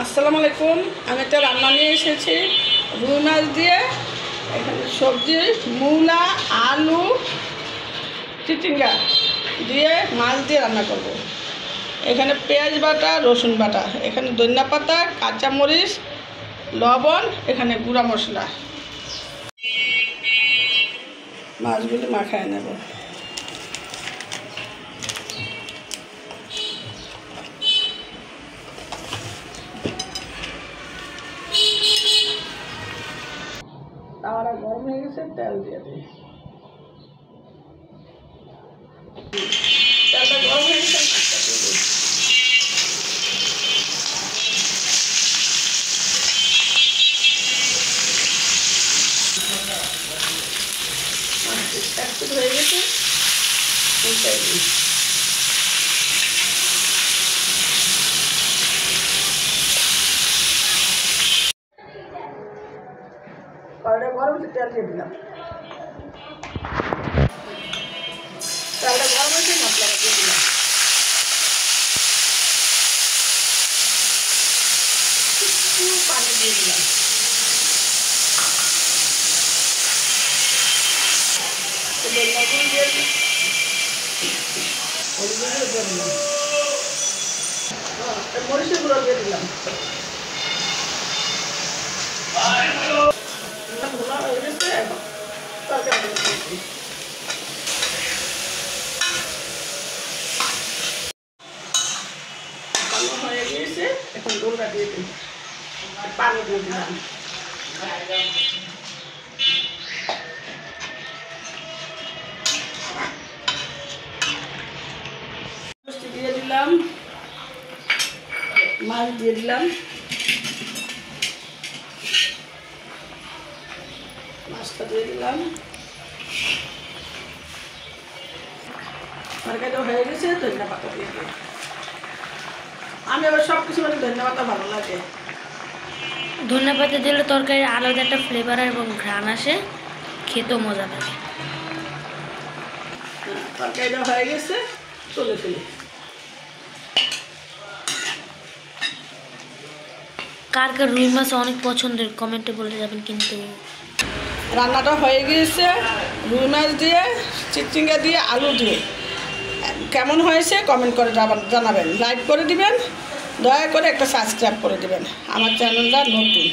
আসসালামু আলাইকুম। আমি একটা রান্না নিয়ে এসেছি রুই মাছ দিয়ে। এখানে সবজি মূলা আলু চিচিঙ্গা দিয়ে মাছ দিয়ে রান্না করব। এখানে পেঁয়াজ বাটা রসুন বাটা, এখানে ধনিয়া পাতা কাঁচামরিচ লবণ, এখানে গুঁড়া মশলা। মাছগুলি মাখায় নেব। তাওয়াটা গরম হয়ে গেছে, তেল দিয়ে দিই। তেলটা গরম হয়ে গেছে, মাছটা দিয়ে দিই। একটু হয়ে গেছে, উল্টাই দিই। কড়াইটা গরম হচ্ছে, তেল দিয়ে দিলাম। তেলটা গরম হয়েছে, মশলাটা দিয়ে দিলাম। একটু পানি দিয়ে দিলাম। লবণ দিয়ে দিই, হলুদ দিয়ে দিলাম, মরিচের গুঁড়ো দিয়ে দিলাম। ধোলা হয়ে গেছে, এখন তরকারি দিচ্ছি। কালো হয়ে গিয়েছে, এখন ডোলটা দিয়ে দিই, পানি দিয়ে দিলাম। দিয়ে দিলাম, মাছ দিয়ে দিলাম, মাছটা দিয়ে দিলাম। তরকারিটা হয়ে গেছে, ধনিয়া পাতা দিয়ে দিই। আমি আবার সব কিছু মানে ধনিয়া পাতা ভালো লাগে। ধনিয়া পাতা দিলে তরকারির আলাদা একটা ফ্লেভার এবং ঘ্রাণ আসে, খেতেও মজা লাগে। তরকারিটা হয়ে গেছে, তুলে তুলি। কার কার রুই মাছ অনেক পছন্দের কমেন্টে বলে যাবেন। কিন্তু রান্নাটা হয়ে গিয়েছে রুই মাছ দিয়ে চিচিঙ্গা দিয়ে আলু দিয়ে। কেমন হয়েছে কমেন্ট করে জানাবেন, লাইক করে দিবেন, দয়া করে একটা সাবস্ক্রাইব করে দিবেন। আমার চ্যানেলটা নতুন।